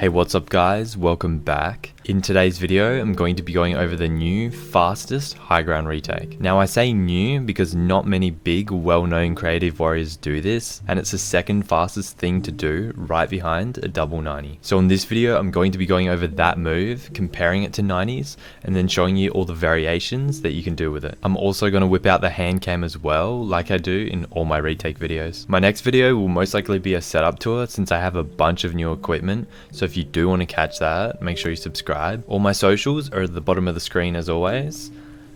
Hey, what's up guys? Welcome back. In today's video, I'm going to be going over the new, fastest Highground Retake. Now I say new because not many big, well-known creative warriors do this, and it's the second fastest thing to do, right behind a double 90. So in this video, I'm going to be going over that move, comparing it to 90s, and then showing you all the variations that you can do with it. I'm also going to whip out the hand cam as well, like I do in all my retake videos. My next video will most likely be a setup tour since I have a bunch of new equipment, so if you do want to catch that, make sure you subscribe. All my socials are at the bottom of the screen as always,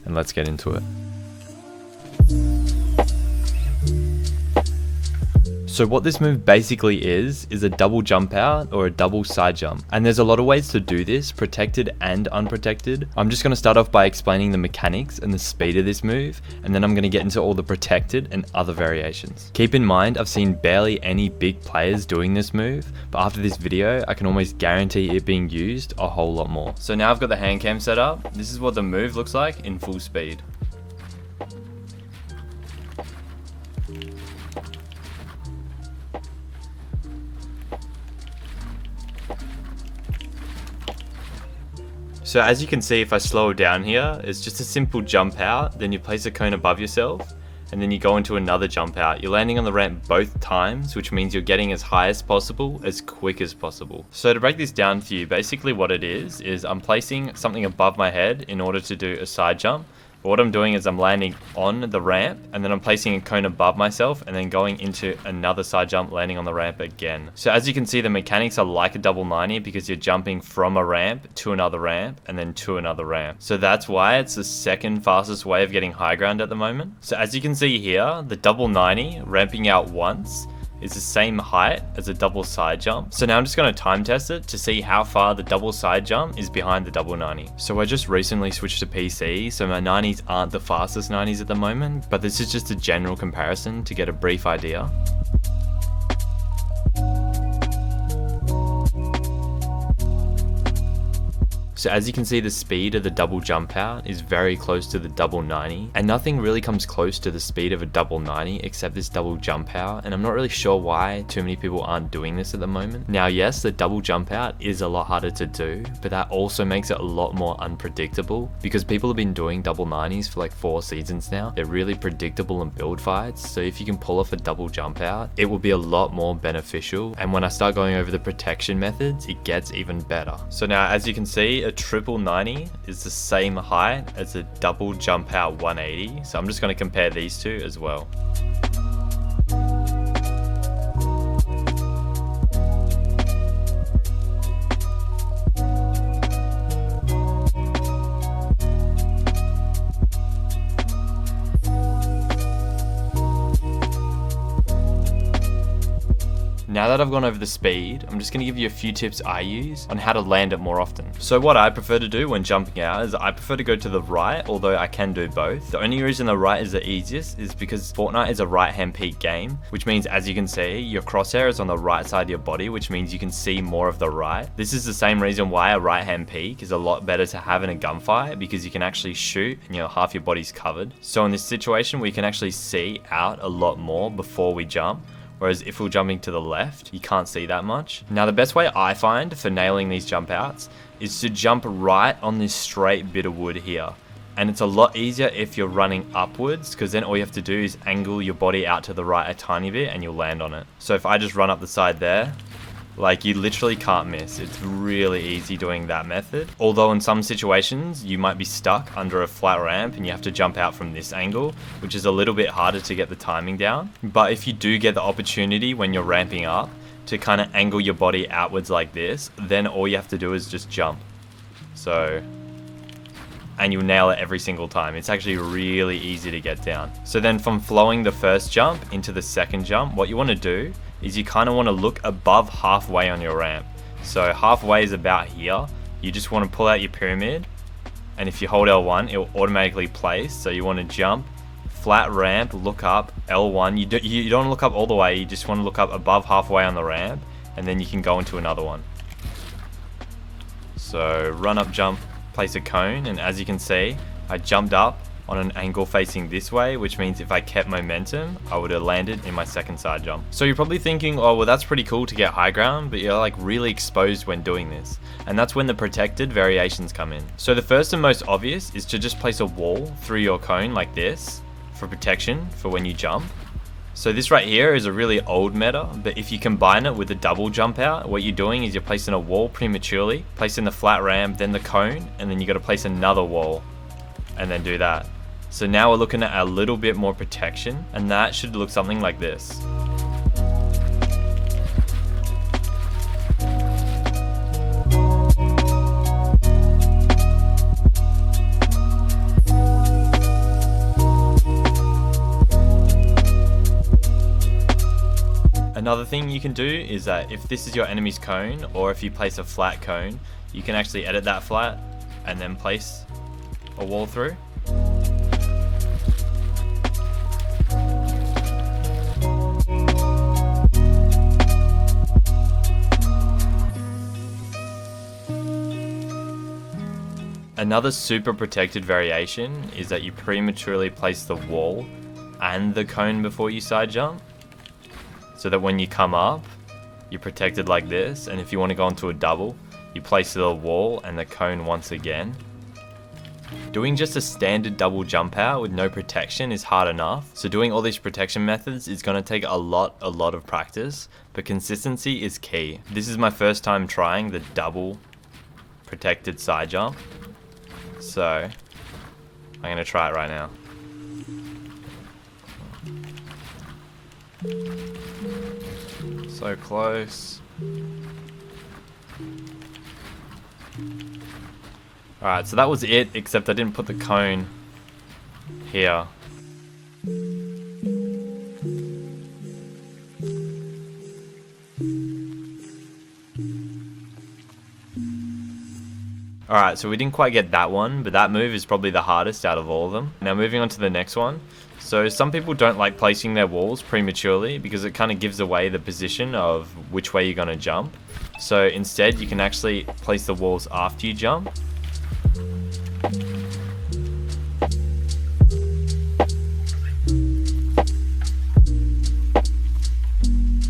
and let's get into it. So what this move basically is a double jump out or a double side jump. And there's a lot of ways to do this, protected and unprotected. I'm just going to start off by explaining the mechanics and the speed of this move, and then I'm going to get into all the protected and other variations. Keep in mind, I've seen barely any big players doing this move, but after this video, I can almost guarantee it being used a whole lot more. So now I've got the hand cam set up. This is what the move looks like in full speed. So as you can see, if I slow it down here, it's just a simple jump out, then you place a cone above yourself, and then you go into another jump out. You're landing on the ramp both times, which means you're getting as high as possible, as quick as possible. So to break this down for you, basically what it is I'm placing something above my head in order to do a side jump. But what I'm doing is I'm landing on the ramp, and then I'm placing a cone above myself, and then going into another side jump, landing on the ramp again. So as you can see, the mechanics are like a double 90 because you're jumping from a ramp to another ramp, and then to another ramp. So that's why it's the second fastest way of getting high ground at the moment. So as you can see here, the double 90 ramping out once is the same height as a double side jump. So now I'm just going to time test it to see how far the double side jump is behind the double 90. So I just recently switched to PC, so my 90s aren't the fastest 90s at the moment, but this is just a general comparison to get a brief idea. So as you can see, the speed of the double jump out is very close to the double 90, and nothing really comes close to the speed of a double 90 except this double jump out, and I'm not really sure why too many people aren't doing this at the moment. Now yes, the double jump out is a lot harder to do, but that also makes it a lot more unpredictable because people have been doing double 90s for like 4 seasons now. They're really predictable in build fights, so if you can pull off a double jump out, it will be a lot more beneficial, and when I start going over the protection methods, it gets even better. So now as you can see, a triple 90 is the same height as a double jump out 180, so I'm just going to compare these two as well. Now that I've gone over the speed, I'm just going to give you a few tips I use on how to land it more often. So what I prefer to do when jumping out is I prefer to go to the right, although I can do both. The only reason the right is the easiest is because Fortnite is a right hand peek game, which means as you can see, your crosshair is on the right side of your body, which means you can see more of the right. This is the same reason why a right hand peek is a lot better to have in a gunfight, because you can actually shoot and half your body's covered. So in this situation, we can actually see out a lot more before we jump. Whereas if we're jumping to the left, you can't see that much. Now the best way I find for nailing these jump outs is to jump right on this straight bit of wood here. And it's a lot easier if you're running upwards, because then all you have to do is angle your body out to the right a tiny bit and you'll land on it. So if I just run up the side there, like you literally can't miss. It's really easy doing that method. Although in some situations, you might be stuck under a flat ramp and you have to jump out from this angle, which is a little bit harder to get the timing down. But if you do get the opportunity when you're ramping up to kind of angle your body outwards like this, then all you have to do is just jump. And you'll nail it every single time. It's actually really easy to get down. So then from flowing the first jump into the second jump, what you want to do is you kind of want to look above halfway on your ramp. So halfway is about here. You just want to pull out your pyramid, and if you hold L1, it will automatically place. So you want to jump, flat ramp, look up, L1. You don't look up all the way, you just want to look up above halfway on the ramp, and then you can go into another one. So run up, jump, place a cone, and as you can see, I jumped up on an angle facing this way, which means if I kept momentum, I would have landed in my second side jump. So you're probably thinking, oh, well, that's pretty cool to get high ground, but you're like really exposed when doing this. And that's when the protected variations come in. So the first and most obvious is to just place a wall through your cone like this for protection for when you jump. So this right here is a really old meta, but if you combine it with a double jump out, what you're doing is you're placing a wall prematurely, placing the flat ramp, then the cone, and then you got to place another wall, and then do that. So now we're looking at a little bit more protection, and that should look something like this. Another thing you can do is that if this is your enemy's cone, or if you place a flat cone, you can actually edit that flat and then place a wall through. Another super protected variation is that you prematurely place the wall and the cone before you side jump, so that when you come up, you're protected like this, and if you want to go into a double, you place the wall and the cone once again. Doing just a standard double jump out with no protection is hard enough, so doing all these protection methods is going to take a lot of practice, but consistency is key. This is my first time trying the double protected side jump, so I'm going to try it right now. So close. Alright, so that was it, except I didn't put the cone here. Alright, so we didn't quite get that one, but that move is probably the hardest out of all of them. Now moving on to the next one. So some people don't like placing their walls prematurely because it kind of gives away the position of which way you're going to jump. So instead you can actually place the walls after you jump.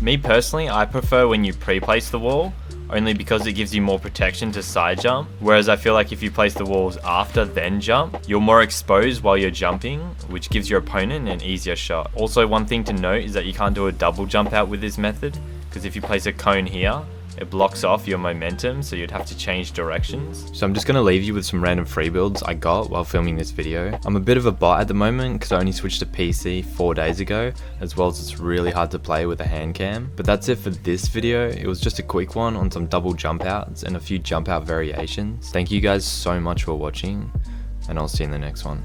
Me personally, I prefer when you pre-place the wall, only because it gives you more protection to side jump, whereas I feel like if you place the walls after then jump, you're more exposed while you're jumping, which gives your opponent an easier shot. Also, one thing to note is that you can't do a double jump out with this method, because if you place a cone here, it blocks off your momentum, so you'd have to change directions. So I'm just going to leave you with some random free builds I got while filming this video. I'm a bit of a bot at the moment because I only switched to PC 4 days ago, as well as it's really hard to play with a hand cam. But that's it for this video. It was just a quick one on some double jump outs and a few jump out variations. Thank you guys so much for watching, and I'll see you in the next one.